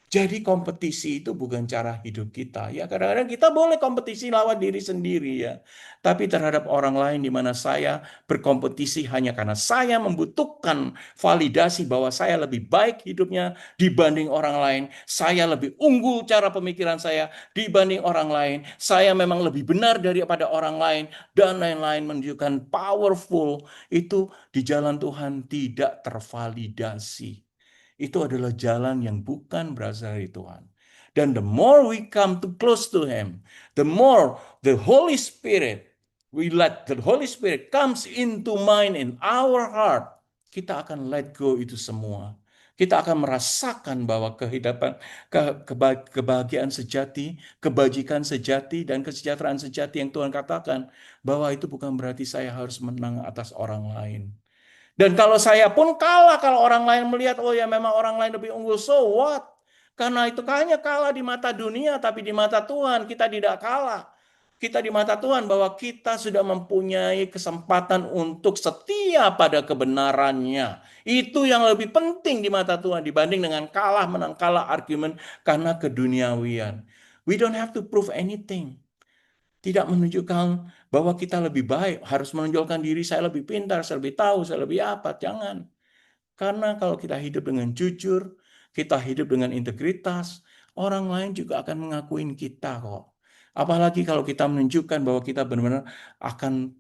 Speaker 1: Jadi kompetisi itu bukan cara hidup kita. Ya kadang-kadang kita boleh kompetisi lawan diri sendiri ya. Tapi terhadap orang lain di mana saya berkompetisi hanya karena saya membutuhkan validasi bahwa saya lebih baik hidupnya dibanding orang lain. Saya lebih unggul cara pemikiran saya dibanding orang lain. Saya memang lebih benar daripada orang lain dan lain-lain menunjukkan powerful. Itu di jalan Tuhan tidak tervalidasi. Itu adalah jalan yang bukan berasal dari Tuhan. Dan the more we come too close to Him, the more the Holy Spirit, we let the Holy Spirit comes into mind in our heart, kita akan let go itu semua. Kita akan merasakan bahwa kehidupan, kebahagiaan sejati, kebajikan sejati, dan kesejahteraan sejati yang Tuhan katakan, bahwa itu bukan berarti saya harus menang atas orang lain. Dan kalau saya pun kalah, kalau orang lain melihat, oh ya memang orang lain lebih unggul, so what? Karena itu hanya kalah di mata dunia, tapi di mata Tuhan kita tidak kalah. Kita di mata Tuhan bahwa kita sudah mempunyai kesempatan untuk setia pada kebenarannya. Itu yang lebih penting di mata Tuhan dibanding dengan kalah menang kalah argumen karena keduniawian. We don't have to prove anything. Tidak menunjukkan bahwa kita lebih baik, harus menonjolkan diri saya lebih pintar, saya lebih tahu, saya lebih apa. Jangan. Karena kalau kita hidup dengan jujur, kita hidup dengan integritas, orang lain juga akan mengakuin kita kok. Apalagi kalau kita menunjukkan bahwa kita benar-benar akan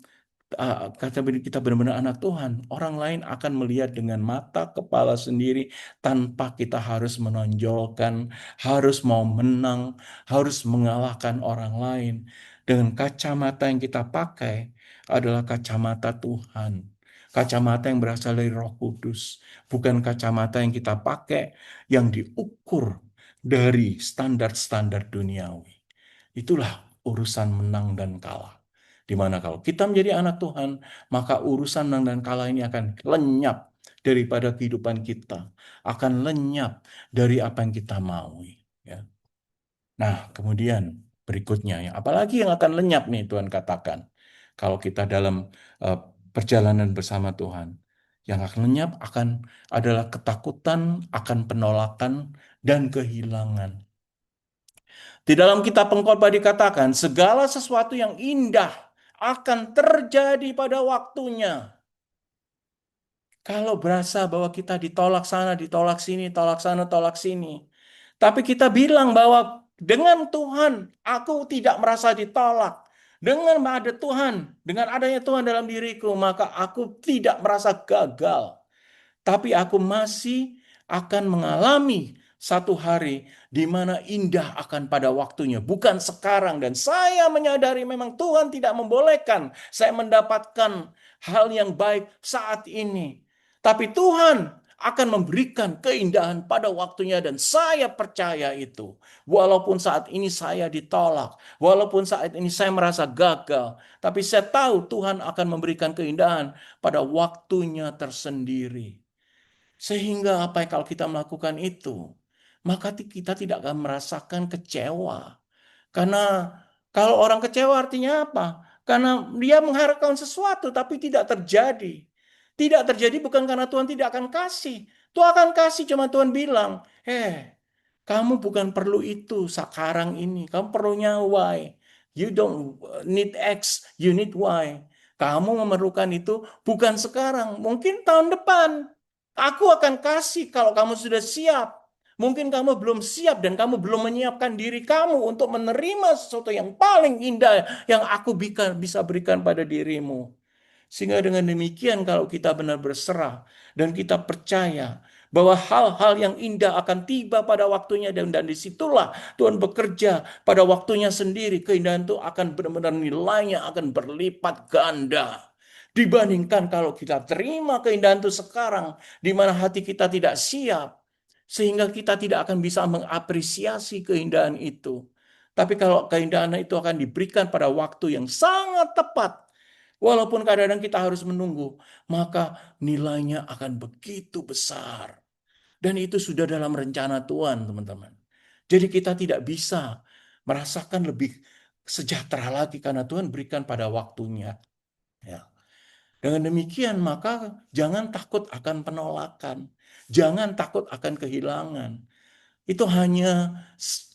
Speaker 1: kata kita benar-benar anak Tuhan, orang lain akan melihat dengan mata kepala sendiri tanpa kita harus menonjolkan, harus mau menang, harus mengalahkan orang lain. Dengan kacamata yang kita pakai adalah kacamata Tuhan. Kacamata yang berasal dari Roh Kudus, bukan kacamata yang kita pakai yang diukur dari standar-standar duniawi. Itulah urusan menang dan kalah. Di mana kalau kita menjadi anak Tuhan, maka urusan menang dan kalah ini akan lenyap daripada kehidupan kita. Akan lenyap dari apa yang kita maui. Ya. Nah, kemudian berikutnya, apalagi yang akan lenyap nih Tuhan katakan. Kalau kita dalam eh, perjalanan bersama Tuhan. Yang akan lenyap adalah ketakutan, akan penolakan, dan kehilangan. Di dalam kitab Pengkhotbah dikatakan, segala sesuatu yang indah akan terjadi pada waktunya. Kalau berasa bahwa kita ditolak sana, ditolak sini, tolak sana, tolak sini. Tapi kita bilang bahwa dengan Tuhan, aku tidak merasa ditolak. Dengan ada Tuhan, dengan adanya Tuhan dalam diriku, maka aku tidak merasa gagal. Tapi aku masih akan mengalami satu hari di mana indah akan pada waktunya, bukan sekarang. Dan saya menyadari memang Tuhan tidak membolehkan saya mendapatkan hal yang baik saat ini. Tapi Tuhan akan memberikan keindahan pada waktunya dan saya percaya itu. Walaupun saat ini saya ditolak, walaupun saat ini saya merasa gagal, tapi saya tahu Tuhan akan memberikan keindahan pada waktunya tersendiri. Sehingga apa yang kalau kita melakukan itu, maka kita tidak akan merasakan kecewa. Karena kalau orang kecewa artinya apa? Karena dia mengharapkan sesuatu tapi tidak terjadi. Tidak terjadi bukan karena Tuhan tidak akan kasih. Tuhan akan kasih, cuma Tuhan bilang, kamu bukan perlu itu sekarang ini. Kamu perlunya Y. You don't need X, you need Y. Kamu memerlukan itu bukan sekarang, mungkin tahun depan. Aku akan kasih kalau kamu sudah siap. Mungkin kamu belum siap dan kamu belum menyiapkan diri kamu untuk menerima sesuatu yang paling indah yang aku bisa berikan pada dirimu. Sehingga dengan demikian kalau kita benar berserah dan kita percaya bahwa hal-hal yang indah akan tiba pada waktunya dan disitulah Tuhan bekerja pada waktunya sendiri. Keindahan itu akan benar-benar nilainya akan berlipat ganda. Dibandingkan kalau kita terima keindahan itu sekarang, di mana hati kita tidak siap, sehingga kita tidak akan bisa mengapresiasi keindahan itu. Tapi kalau keindahan itu akan diberikan pada waktu yang sangat tepat, walaupun kadang-kadang kita harus menunggu, maka nilainya akan begitu besar. Dan itu sudah dalam rencana Tuhan, teman-teman. Jadi kita tidak bisa merasakan lebih sejahtera lagi karena Tuhan berikan pada waktunya. Ya. Dengan demikian, maka jangan takut akan penolakan. Jangan takut akan kehilangan. Itu hanya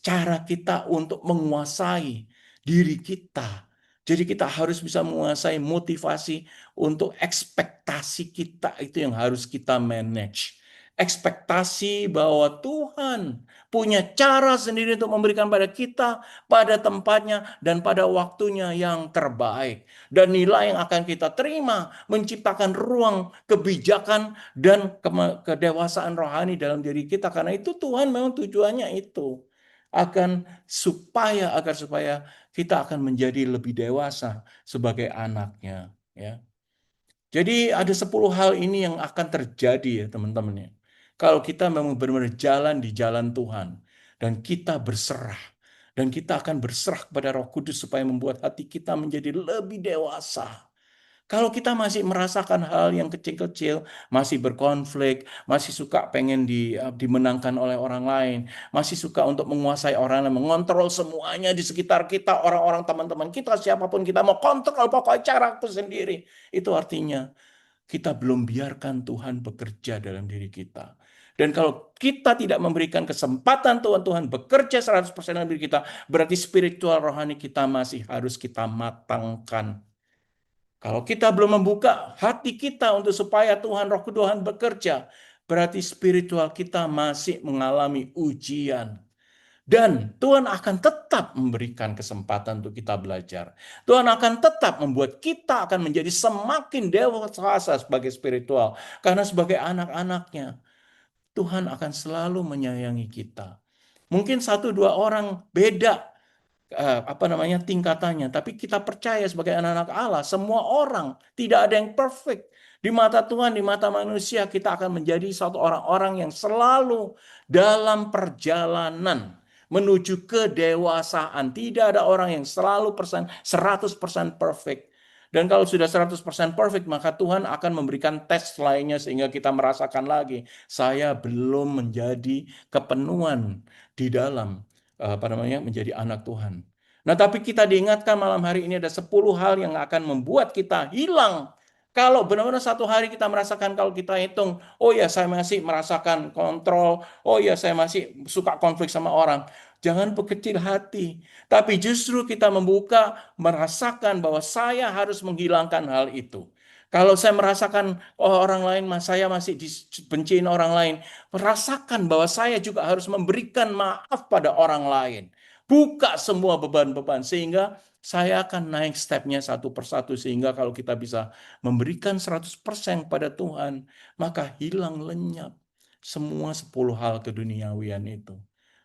Speaker 1: cara kita untuk menguasai diri kita. Jadi kita harus bisa menguasai motivasi untuk ekspektasi kita itu yang harus kita manage. Ekspektasi bahwa Tuhan punya cara sendiri untuk memberikan pada kita pada tempatnya dan pada waktunya yang terbaik. Dan nilai yang akan kita terima menciptakan ruang kebijakan dan kedewasaan rohani dalam diri kita. Karena itu Tuhan memang tujuannya itu akan supaya kita akan menjadi lebih dewasa sebagai anaknya, ya. Jadi ada 10 hal ini yang akan terjadi ya teman-teman ya. Kalau kita memang benar-benar jalan di jalan Tuhan dan kita berserah dan kita akan berserah kepada Roh Kudus supaya membuat hati kita menjadi lebih dewasa. Kalau kita masih merasakan hal yang kecil-kecil, masih berkonflik, masih suka pengen dimenangkan oleh orang lain, masih suka untuk menguasai orang lain, mengontrol semuanya di sekitar kita, orang-orang teman-teman kita, siapapun kita mau kontrol pokoknya caraku sendiri. Itu artinya kita belum biarkan Tuhan bekerja dalam diri kita. Dan kalau kita tidak memberikan kesempatan Tuhan bekerja 100% dalam diri kita, berarti spiritual rohani kita masih harus kita matangkan. Kalau kita belum membuka hati kita untuk supaya Tuhan Roh Tuhan bekerja, berarti spiritual kita masih mengalami ujian. Dan Tuhan akan tetap memberikan kesempatan untuk kita belajar. Tuhan akan tetap membuat kita akan menjadi semakin dewasa sebagai spiritual. Karena sebagai anak-anaknya, Tuhan akan selalu menyayangi kita. Mungkin satu dua orang beda tingkatannya, tapi kita percaya sebagai anak-anak Allah, semua orang tidak ada yang perfect. Di mata Tuhan, di mata manusia, kita akan menjadi satu orang-orang yang selalu dalam perjalanan menuju kedewasaan. Tidak ada orang yang selalu 100% perfect. Dan kalau sudah 100% perfect, maka Tuhan akan memberikan tes lainnya sehingga kita merasakan lagi, saya belum menjadi kepenuhan di dalam menjadi anak Tuhan. Nah, tapi kita diingatkan malam hari ini ada 10 hal yang akan membuat kita hilang. Kalau benar-benar satu hari kita merasakan, kalau kita hitung, oh ya saya masih merasakan kontrol, oh ya saya masih suka konflik sama orang. Jangan berkecil hati, tapi justru kita merasakan bahwa saya harus menghilangkan hal itu. Kalau saya merasakan orang lain, saya masih dibenciin orang lain, merasakan bahwa saya juga harus memberikan maaf pada orang lain. Buka semua beban-beban sehingga saya akan naik stepnya satu persatu sehingga kalau kita bisa memberikan 100% pada Tuhan, maka hilang lenyap semua 10 hal keduniawian itu.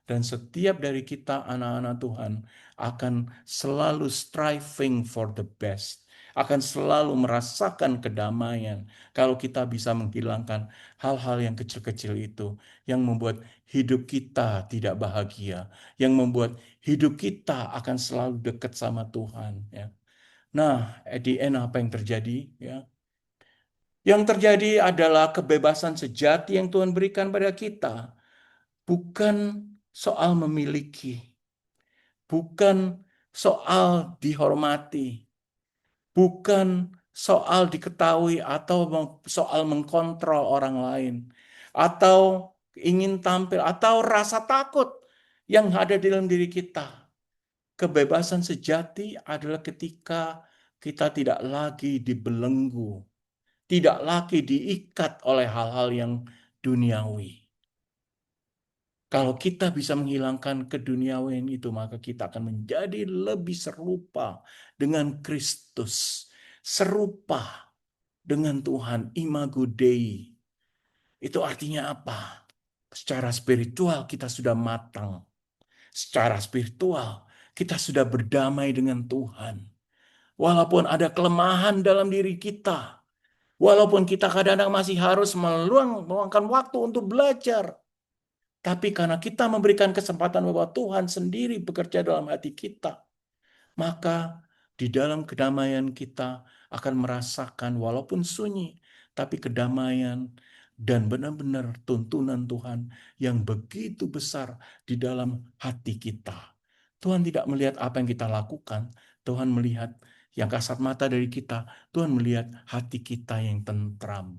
Speaker 1: Dan setiap dari kita anak-anak Tuhan akan selalu striving for the best, akan selalu merasakan kedamaian kalau kita bisa menghilangkan hal-hal yang kecil-kecil itu yang membuat hidup kita tidak bahagia, yang membuat hidup kita akan selalu dekat sama Tuhan, ya. Nah, at the end apa yang terjadi, ya? Yang terjadi adalah kebebasan sejati yang Tuhan berikan pada kita, bukan soal memiliki, bukan soal dihormati, bukan soal diketahui atau soal mengkontrol orang lain, atau ingin tampil, atau rasa takut yang ada di dalam diri kita. Kebebasan sejati adalah ketika kita tidak lagi dibelenggu, tidak lagi diikat oleh hal-hal yang duniawi. Kalau kita bisa menghilangkan keduniawian itu, maka kita akan menjadi lebih serupa dengan Kristus, serupa dengan Tuhan, imago Dei. Itu artinya apa? Secara spiritual kita sudah matang. Secara spiritual kita sudah berdamai dengan Tuhan. Walaupun ada kelemahan dalam diri kita, walaupun kita kadang-kadang masih harus meluangkan waktu untuk belajar, tapi karena kita memberikan kesempatan bahwa Tuhan sendiri bekerja dalam hati kita, maka di dalam kedamaian kita akan merasakan walaupun sunyi, tapi kedamaian dan benar-benar tuntunan Tuhan yang begitu besar di dalam hati kita. Tuhan tidak melihat apa yang kita lakukan, Tuhan melihat yang kasat mata dari kita, Tuhan melihat hati kita yang tentram.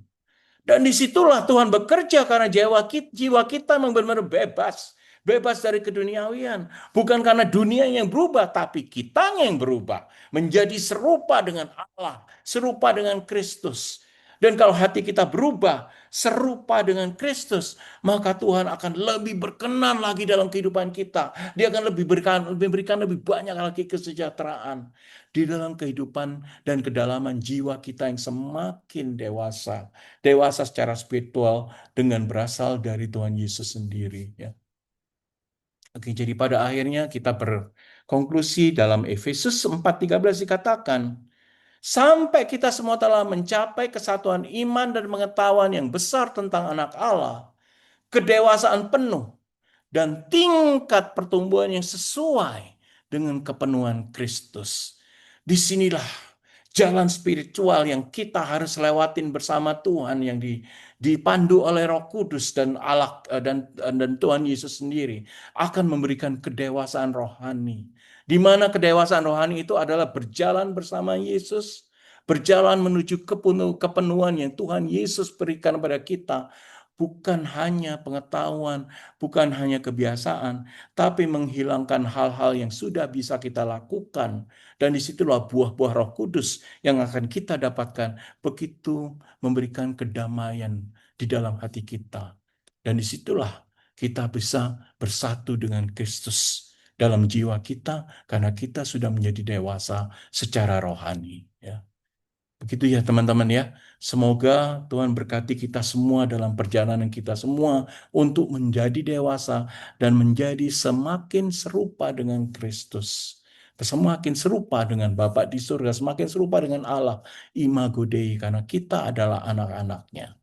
Speaker 1: Dan disitulah Tuhan bekerja karena jiwa kita memang benar-benar bebas. Bebas dari keduniawian. Bukan karena dunia yang berubah, tapi kita yang berubah. Menjadi serupa dengan Allah, serupa dengan Kristus. Dan kalau hati kita berubah, serupa dengan Kristus, maka Tuhan akan lebih berkenan lagi dalam kehidupan kita. Dia akan memberikan lebih banyak lagi kesejahteraan di dalam kehidupan dan kedalaman jiwa kita yang semakin dewasa. Dewasa secara spiritual dengan berasal dari Tuhan Yesus sendiri. Ya. Oke, jadi pada akhirnya kita berkonklusi dalam Efesus 4:13 dikatakan, sampai kita semua telah mencapai kesatuan iman dan pengetahuan yang besar tentang anak Allah, kedewasaan penuh, dan tingkat pertumbuhan yang sesuai dengan kepenuhan Kristus. Disinilah jalan spiritual yang kita harus lewatin bersama Tuhan yang dipandu oleh Roh Kudus dan Allah dan Tuhan Yesus sendiri akan memberikan kedewasaan rohani. Di mana kedewasaan rohani itu adalah berjalan bersama Yesus, berjalan menuju kepenuhan yang Tuhan Yesus berikan kepada kita. Bukan hanya pengetahuan, bukan hanya kebiasaan, tapi menghilangkan hal-hal yang sudah bisa kita lakukan. Dan disitulah buah-buah Roh Kudus yang akan kita dapatkan begitu memberikan kedamaian di dalam hati kita. Dan disitulah kita bisa bersatu dengan Kristus dalam jiwa kita karena kita sudah menjadi dewasa secara rohani. Ya. Begitu ya teman-teman ya. Semoga Tuhan berkati kita semua dalam perjalanan kita semua untuk menjadi dewasa dan menjadi semakin serupa dengan Kristus. Semakin serupa dengan Bapa di surga, semakin serupa dengan Allah, Imago Dei, karena kita adalah anak-anaknya.